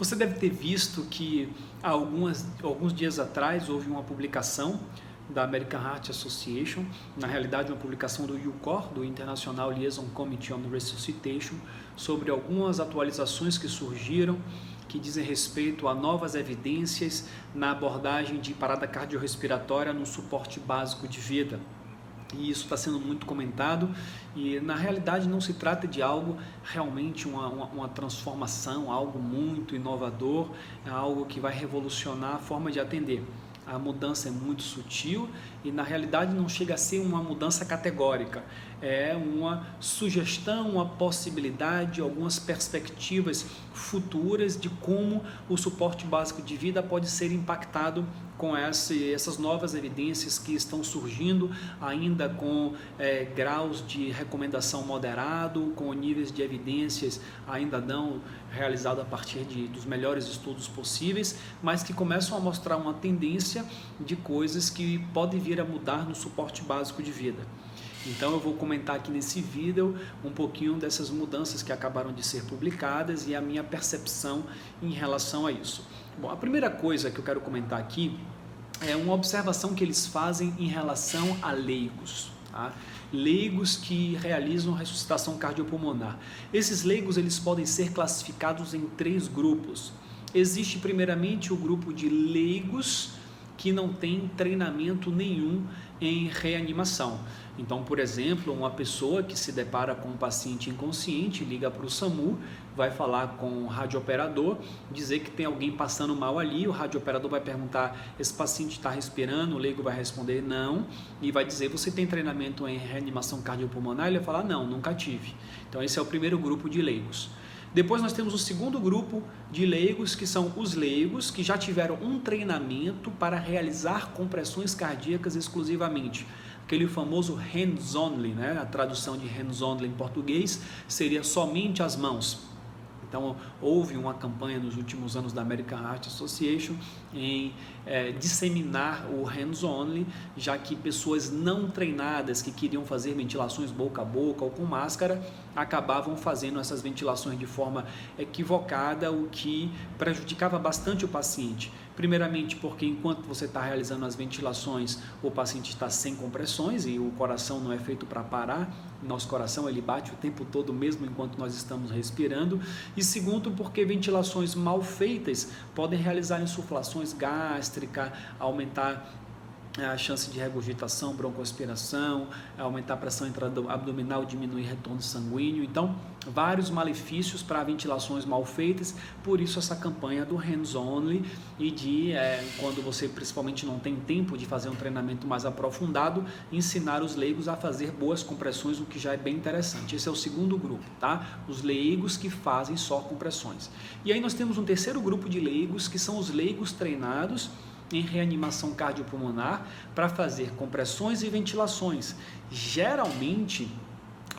Você deve ter visto que há alguns dias atrás houve uma publicação da American Heart Association, na realidade uma publicação do IUCOR, do International Liaison Committee on Resuscitation, sobre algumas atualizações que surgiram que dizem respeito a novas evidências na abordagem de parada cardiorrespiratória no suporte básico de vida. E isso está sendo muito comentado e na realidade não se trata de algo realmente uma transformação, algo muito inovador, algo que vai revolucionar a forma de atender. A mudança é muito sutil e na realidade não chega a ser uma mudança categórica, é uma sugestão, uma possibilidade, algumas perspectivas futuras de como o suporte básico de vida pode ser impactado com essas novas evidências que estão surgindo, ainda com graus de recomendação moderado, com níveis de evidências ainda não realizados a partir dos melhores estudos possíveis, mas que começam a mostrar uma tendência de coisas que podem vir a mudar no suporte básico de vida. Então eu vou comentar aqui nesse vídeo um pouquinho dessas mudanças que acabaram de ser publicadas e a minha percepção em relação a isso. Bom, a primeira coisa que eu quero comentar aqui é uma observação que eles fazem em relação a leigos, tá? Leigos que realizam ressuscitação cardiopulmonar. Esses leigos eles podem ser classificados em 3 grupos. Existe primeiramente o grupo de leigos que não tem treinamento nenhum em reanimação. Então, por exemplo, uma pessoa que se depara com um paciente inconsciente, liga para o SAMU, vai falar com o radiooperador, dizer que tem alguém passando mal ali, o radiooperador vai perguntar, esse paciente está respirando? O leigo vai responder não, e vai dizer, você tem treinamento em reanimação cardiopulmonar? Ele vai falar, não, nunca tive. Então, esse é o primeiro grupo de leigos. Depois nós temos o segundo grupo de leigos, que são os leigos que já tiveram um treinamento para realizar compressões cardíacas exclusivamente. Aquele famoso hands-only, né? A tradução de hands-only em português seria somente as mãos. Então, houve uma campanha nos últimos anos da American Heart Association em disseminar o hands-only, já que pessoas não treinadas que queriam fazer ventilações boca a boca ou com máscara, acabavam fazendo essas ventilações de forma equivocada, o que prejudicava bastante o paciente. Primeiramente porque enquanto você está realizando as ventilações, o paciente está sem compressões e o coração não é feito para parar, nosso coração ele bate o tempo todo mesmo enquanto nós estamos respirando. E segundo, porque ventilações mal feitas podem realizar insuflações gástricas, aumentar a chance de regurgitação, broncoaspiração, aumentar a pressão intra-abdominal, diminuir retorno sanguíneo. Então, vários malefícios para ventilações mal feitas, por isso essa campanha do hands-only e de, quando você principalmente não tem tempo de fazer um treinamento mais aprofundado, ensinar os leigos a fazer boas compressões, o que já é bem interessante. Esse é o segundo grupo, tá? Os leigos que fazem só compressões. E aí nós temos um terceiro grupo de leigos, que são os leigos treinados em reanimação cardiopulmonar para fazer compressões e ventilações. Geralmente,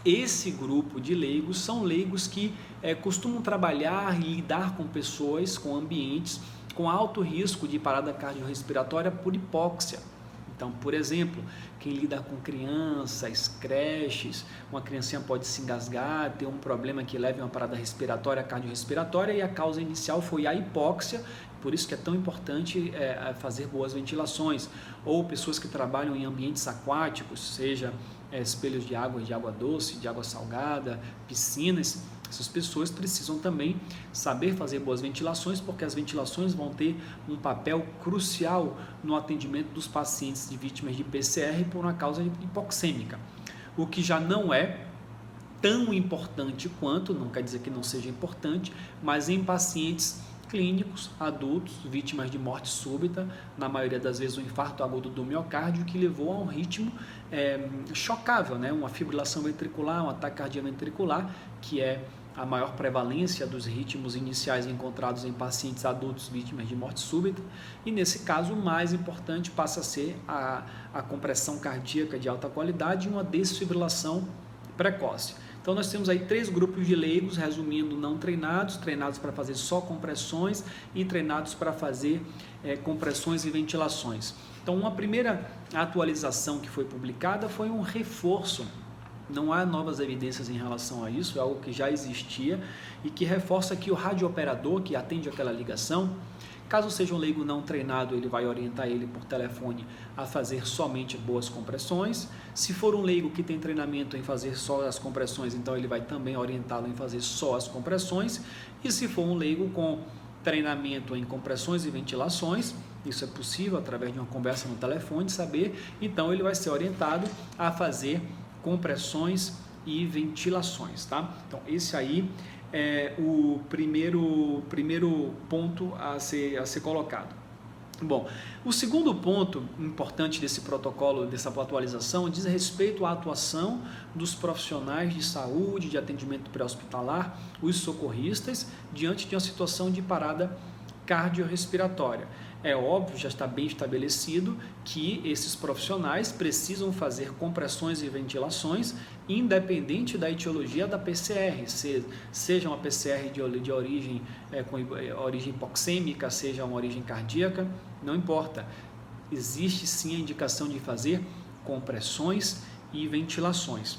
esse grupo de leigos são leigos que costumam trabalhar e lidar com pessoas, com ambientes com alto risco de parada cardiorrespiratória por hipóxia. Então, por exemplo, quem lida com crianças, creches, uma criancinha pode se engasgar, ter um problema que leve a uma parada respiratória, cardiorrespiratória, e a causa inicial foi a hipóxia, por isso que é tão importante fazer boas ventilações. Ou pessoas que trabalham em ambientes aquáticos, seja espelhos de água doce, de água salgada, piscinas. Essas pessoas precisam também saber fazer boas ventilações, porque as ventilações vão ter um papel crucial no atendimento dos pacientes de vítimas de PCR por uma causa hipoxêmica. O que já não é tão importante quanto, não quer dizer que não seja importante, mas em pacientes clínicos, adultos, vítimas de morte súbita, na maioria das vezes um infarto agudo do miocárdio que levou a um ritmo chocável, né? Uma fibrilação ventricular, um ataque cardíaco ventricular, que é a maior prevalência dos ritmos iniciais encontrados em pacientes adultos vítimas de morte súbita, e nesse caso o mais importante passa a ser a compressão cardíaca de alta qualidade e uma desfibrilação precoce. Então nós temos aí 3 grupos de leigos, resumindo, não treinados, treinados para fazer só compressões e treinados para fazer compressões e ventilações. Então uma primeira atualização que foi publicada foi um reforço Não há novas evidências em relação a isso, é algo que já existia e que reforça que o radiooperador que atende aquela ligação, caso seja um leigo não treinado, ele vai orientar ele por telefone a fazer somente boas compressões. Se for um leigo que tem treinamento em fazer só as compressões, então ele vai também orientá-lo em fazer só as compressões. E se for um leigo com treinamento em compressões e ventilações, isso é possível através de uma conversa no telefone, saber, então ele vai ser orientado a fazer compressões e ventilações, tá? Então esse aí é o primeiro ponto a ser colocado. Bom, o segundo ponto importante desse protocolo, dessa atualização, diz respeito à atuação dos profissionais de saúde, de atendimento pré-hospitalar, os socorristas, diante de uma situação de parada cardiorrespiratória. É óbvio, já está bem estabelecido que esses profissionais precisam fazer compressões e ventilações independente da etiologia da PCR, seja uma PCR de origem, com origem hipoxêmica, seja uma origem cardíaca, não importa. Existe sim a indicação de fazer compressões e ventilações.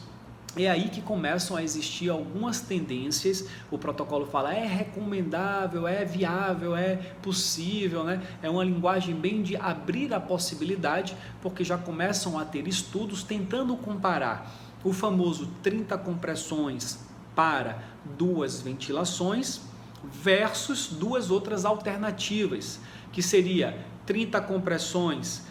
É aí que começam a existir algumas tendências. O protocolo fala é recomendável, é viável, é possível, né? É uma linguagem bem de abrir a possibilidade, porque já começam a ter estudos tentando comparar o famoso 30 compressões para 2 ventilações versus 2 outras alternativas, que seria 30 compressões,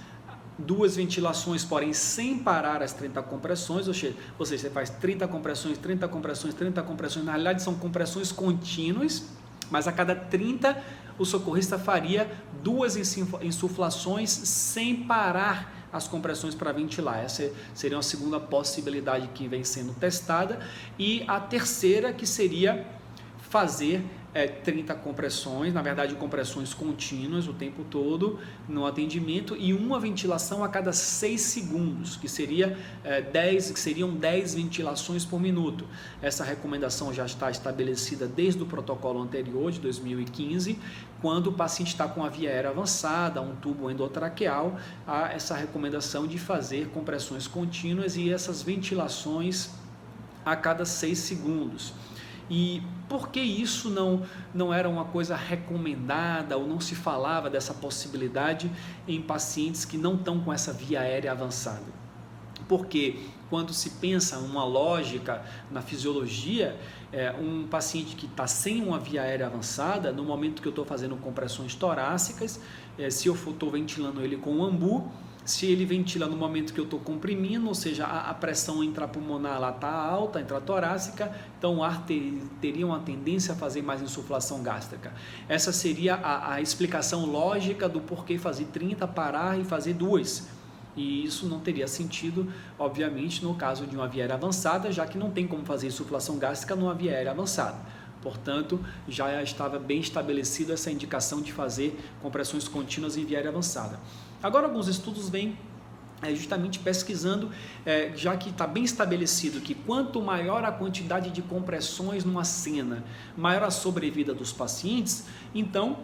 2 ventilações, porém sem parar as 30 compressões, ou seja, você faz 30 compressões, 30 compressões, 30 compressões, na realidade são compressões contínuas, mas a cada 30 o socorrista faria 2 insuflações sem parar as compressões para ventilar. Essa seria uma segunda possibilidade que vem sendo testada, e a terceira que seria fazer 30 compressões, na verdade compressões contínuas o tempo todo no atendimento, e uma ventilação a cada 6 segundos, que seriam 10 ventilações por minuto. Essa recomendação já está estabelecida desde o protocolo anterior, de 2015, quando o paciente está com a via aérea avançada, um tubo endotraqueal, há essa recomendação de fazer compressões contínuas e essas ventilações a cada 6 segundos. E por que isso não era uma coisa recomendada ou não se falava dessa possibilidade em pacientes que não estão com essa via aérea avançada? Porque quando se pensa uma lógica na fisiologia, um paciente que está sem uma via aérea avançada, no momento que eu estou fazendo compressões torácicas, se eu estou ventilando ele com o ambu, se ele ventila no momento que eu estou comprimindo, ou seja, a pressão intrapulmonar lá está alta, intratorácica, então o ar teria uma tendência a fazer mais insuflação gástrica. Essa seria a explicação lógica do porquê fazer 30, parar e fazer 2. E isso não teria sentido, obviamente, no caso de uma via aérea avançada, já que não tem como fazer insuflação gástrica numa via aérea avançada. Portanto, já estava bem estabelecida essa indicação de fazer compressões contínuas em via aérea avançada. Agora, alguns estudos vêm justamente pesquisando, já que está bem estabelecido que quanto maior a quantidade de compressões numa cena, maior a sobrevida dos pacientes, então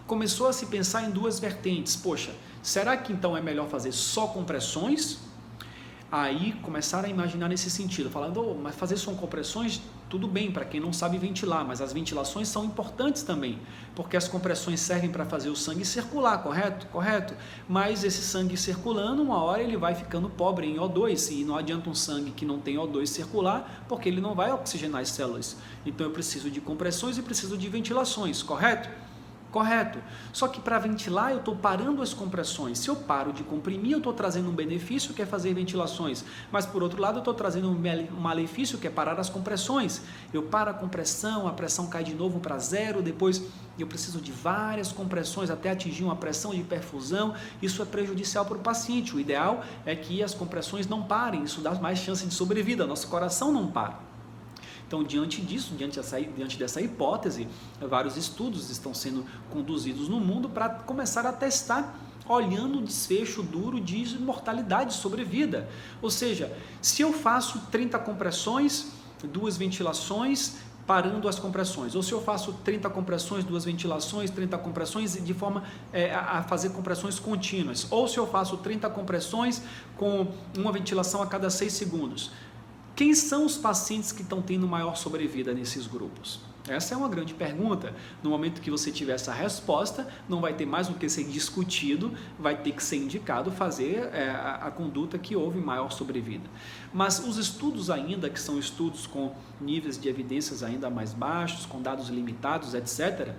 começou a se pensar em 2 vertentes. Poxa, será que então é melhor fazer só compressões? Aí começaram a imaginar nesse sentido, falando, mas fazer só compressões, tudo bem para quem não sabe ventilar, mas as ventilações são importantes também, porque as compressões servem para fazer o sangue circular, correto? Correto. Mas esse sangue circulando, uma hora ele vai ficando pobre em O2, e não adianta um sangue que não tem O2 circular, porque ele não vai oxigenar as células. Então eu preciso de compressões e preciso de ventilações, correto? Correto. Só que para ventilar eu estou parando as compressões. Se eu paro de comprimir, eu estou trazendo um benefício que é fazer ventilações. Mas por outro lado eu estou trazendo um malefício que é parar as compressões. Eu paro a compressão, a pressão cai de novo para 0, depois eu preciso de várias compressões até atingir uma pressão de perfusão. Isso é prejudicial para o paciente. O ideal é que as compressões não parem, isso dá mais chance de sobrevida, nosso coração não para. Então, diante disso, diante dessa hipótese, vários estudos estão sendo conduzidos no mundo para começar a testar, olhando o desfecho duro de mortalidade, sobrevida. Ou seja, se eu faço 30 compressões, 2 ventilações, parando as compressões, ou se eu faço 30 compressões, 2 ventilações, 30 compressões de forma a fazer compressões contínuas, ou se eu faço 30 compressões com uma ventilação a cada 6 segundos. Quem são os pacientes que estão tendo maior sobrevida nesses grupos? Essa é uma grande pergunta. No momento que você tiver essa resposta, não vai ter mais o que ser discutido, vai ter que ser indicado fazer a conduta que houve maior sobrevida. Mas os estudos ainda, que são estudos com níveis de evidências ainda mais baixos, com dados limitados, etc.,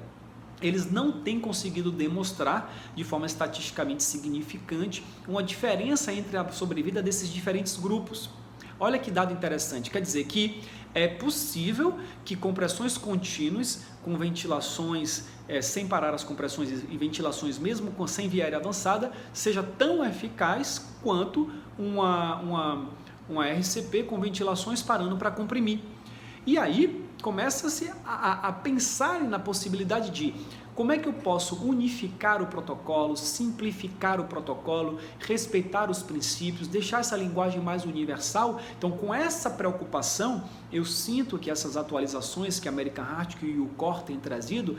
eles não têm conseguido demonstrar de forma estatisticamente significante uma diferença entre a sobrevida desses diferentes grupos. Olha que dado interessante, quer dizer que é possível que compressões contínuas com ventilações, sem parar as compressões e ventilações mesmo sem via aérea avançada, seja tão eficaz quanto uma RCP com ventilações parando para comprimir. E aí começa-se a pensar na possibilidade de como é que eu posso unificar o protocolo, simplificar o protocolo, respeitar os princípios, deixar essa linguagem mais universal. Então, com essa preocupação, eu sinto que essas atualizações que a American Heart e o UCOR têm trazido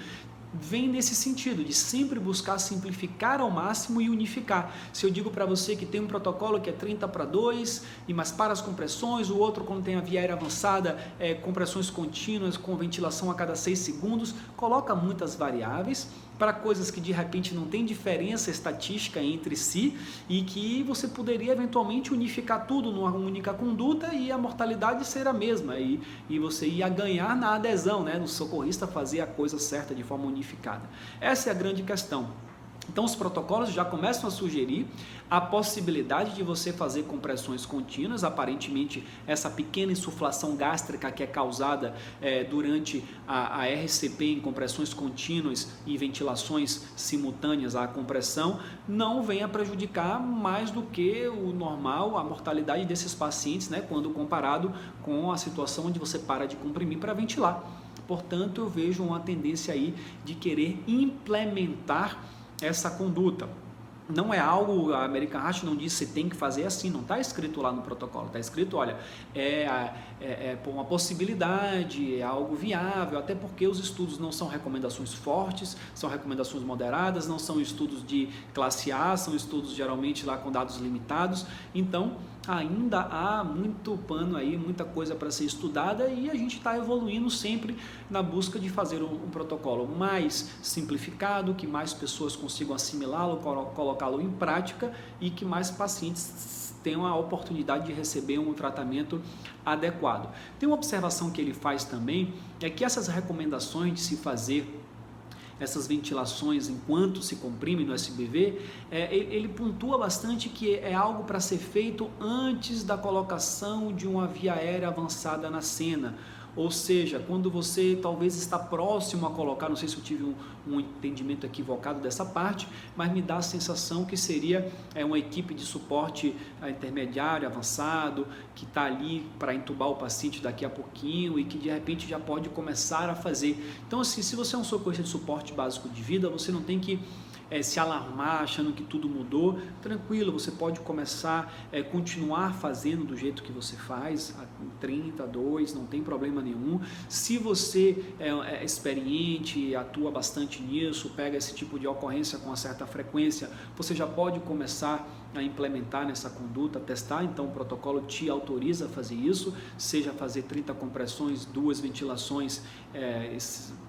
vem nesse sentido, de sempre buscar simplificar ao máximo e unificar. Se eu digo para você que tem um protocolo que é 30:2, mas para as compressões, o outro quando tem a via aérea avançada, compressões contínuas com ventilação a cada 6 segundos, coloca muitas variáveis para coisas que de repente não tem diferença estatística entre si e que você poderia eventualmente unificar tudo numa única conduta e a mortalidade ser a mesma e você ia ganhar na adesão, né, no socorrista fazer a coisa certa de forma unificada. Essa é a grande questão. Então os protocolos já começam a sugerir a possibilidade de você fazer compressões contínuas. Aparentemente essa pequena insuflação gástrica que é causada durante a RCP em compressões contínuas e ventilações simultâneas à compressão não vem a prejudicar mais do que o normal, a mortalidade desses pacientes, né, quando comparado com a situação onde você para de comprimir para ventilar. Portanto, eu vejo uma tendência aí de querer implementar essa conduta. Não é algo, a American Heart não diz que você tem que fazer assim, não está escrito lá no protocolo, está escrito, olha, uma possibilidade, é algo viável, até porque os estudos não são recomendações fortes, são recomendações moderadas, não são estudos de classe A, são estudos geralmente lá com dados limitados, então ainda há muito pano aí, muita coisa para ser estudada e a gente está evoluindo sempre na busca de fazer um protocolo mais simplificado, que mais pessoas consigam assimilá-lo, colocá-lo em prática e que mais pacientes tenham a oportunidade de receber um tratamento adequado. Tem uma observação que ele faz também, é que essas recomendações de se fazer essas ventilações enquanto se comprime no SBV, ele pontua bastante que é algo para ser feito antes da colocação de uma via aérea avançada na cena. Ou seja, quando você talvez está próximo a colocar, não sei se eu tive um entendimento equivocado dessa parte, mas me dá a sensação que seria uma equipe de suporte intermediário, avançado, que está ali para entubar o paciente daqui a pouquinho e que de repente já pode começar a fazer. Então, assim, se você é um socorrista de suporte básico de vida, você não tem que se alarmar achando que tudo mudou, tranquilo, você pode começar, continuar fazendo do jeito que você faz, 30:2, não tem problema nenhum. Se você é experiente, atua bastante nisso, pega esse tipo de ocorrência com uma certa frequência, você já pode começar a implementar nessa conduta, testar, então o protocolo te autoriza a fazer isso, seja fazer 30 compressões, 2 ventilações,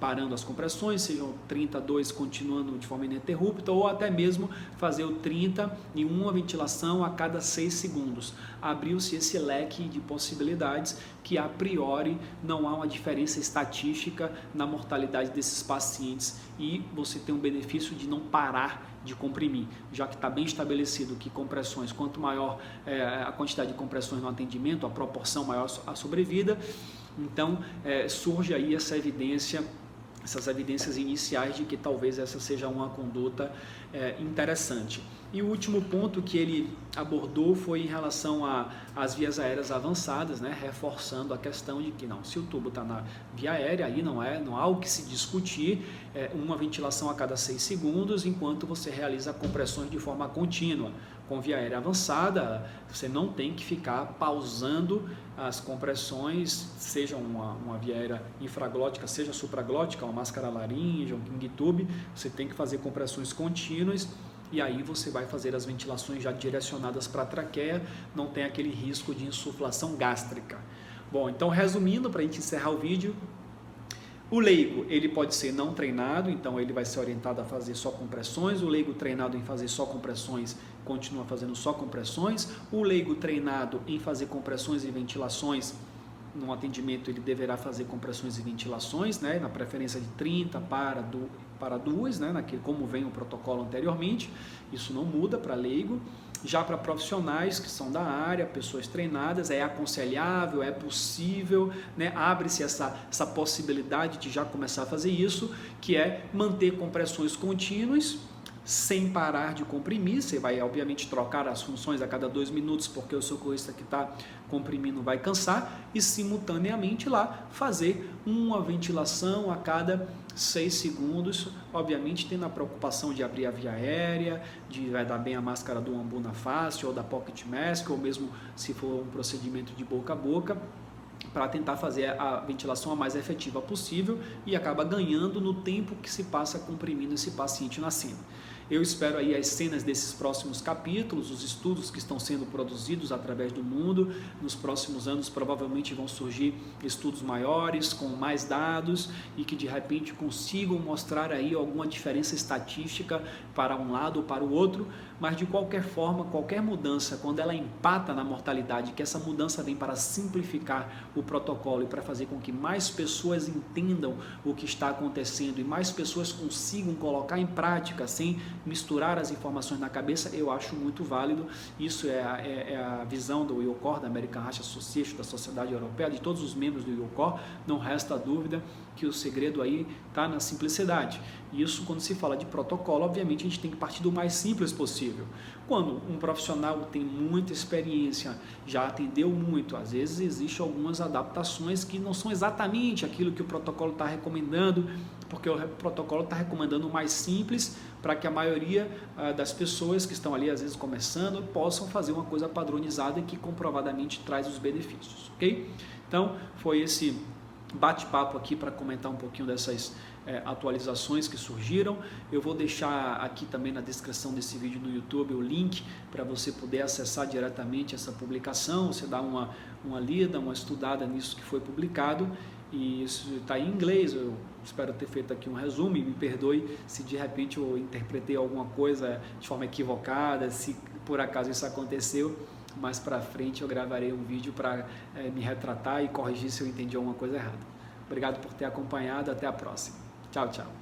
parando as compressões, sejam 30:2 continuando de forma ininterrupta, ou até mesmo fazer o 30 e uma ventilação a cada 6 segundos. Abriu-se esse leque de possibilidades que a priori não há uma diferença estatística na mortalidade desses pacientes e você tem um benefício de não parar de comprimir, já que está bem estabelecido que compressões, quanto maior a quantidade de compressões no atendimento, a proporção maior a sobrevida. Então surge aí essas evidências iniciais de que talvez essa seja uma conduta interessante. E o último ponto que ele abordou foi em relação às vias aéreas avançadas, né, reforçando a questão de que não, se o tubo está na via aérea, aí não há o que se discutir, uma ventilação a cada 6 segundos, enquanto você realiza compressões de forma contínua. Com via aérea avançada, você não tem que ficar pausando as compressões, seja uma via aérea infraglótica, seja supraglótica, uma máscara laríngea, um king tube, você tem que fazer compressões contínuas e aí você vai fazer as ventilações já direcionadas para a traqueia, não tem aquele risco de insuflação gástrica. Bom, então resumindo, para a gente encerrar o vídeo, o leigo, ele pode ser não treinado, então ele vai ser orientado a fazer só compressões. O leigo treinado em fazer só compressões, continua fazendo só compressões. O leigo treinado em fazer compressões e ventilações, no atendimento ele deverá fazer compressões e ventilações, né, na preferência de 30 para 2, né, como vem o protocolo anteriormente. Isso não muda para leigo. Já para profissionais que são da área, pessoas treinadas, é aconselhável, é possível, né? Abre-se essa possibilidade de já começar a fazer isso, que é manter compressões contínuas, sem parar de comprimir. Você vai obviamente trocar as funções a cada 2 minutos, porque o socorrista que está comprimindo vai cansar, e simultaneamente lá fazer uma ventilação a cada 6 segundos, obviamente tendo a preocupação de abrir a via aérea, de vai dar bem a máscara do ambu na face, ou da pocket mask, ou mesmo se for um procedimento de boca a boca, para tentar fazer a ventilação a mais efetiva possível, e acaba ganhando no tempo que se passa comprimindo esse paciente na cena. Eu espero aí as cenas desses próximos capítulos, os estudos que estão sendo produzidos através do mundo. Nos próximos anos provavelmente vão surgir estudos maiores, com mais dados, e que de repente consigam mostrar aí alguma diferença estatística para um lado ou para o outro. Mas de qualquer forma, qualquer mudança, quando ela empata na mortalidade, que essa mudança vem para simplificar o protocolo e para fazer com que mais pessoas entendam o que está acontecendo e mais pessoas consigam colocar em prática sem misturar as informações na cabeça, eu acho muito válido. Isso é a visão do IOCOR, da American Heart Association, da Sociedade Europeia, de todos os membros do IOCOR. Não resta dúvida que o segredo aí está na simplicidade. E isso, quando se fala de protocolo, obviamente a gente tem que partir do mais simples possível. Quando um profissional tem muita experiência, já atendeu muito, às vezes existem algumas adaptações que não são exatamente aquilo que o protocolo está recomendando, porque o protocolo está recomendando o mais simples para que a maioria das pessoas que estão ali, às vezes começando, possam fazer uma coisa padronizada e que comprovadamente traz os benefícios, ok? Então, foi esse bate-papo aqui para comentar um pouquinho dessas atualizações que surgiram. Eu vou deixar aqui também na descrição desse vídeo no YouTube o link para você poder acessar diretamente essa publicação. Você dá uma lida, uma estudada nisso que foi publicado, e isso está em inglês. Eu espero ter feito aqui um resumo, e me perdoe se de repente eu interpretei alguma coisa de forma equivocada, se por acaso isso aconteceu. Mais para frente eu gravarei um vídeo para me retratar e corrigir se eu entendi alguma coisa errada. Obrigado por ter acompanhado, até a próxima. Tchau, tchau.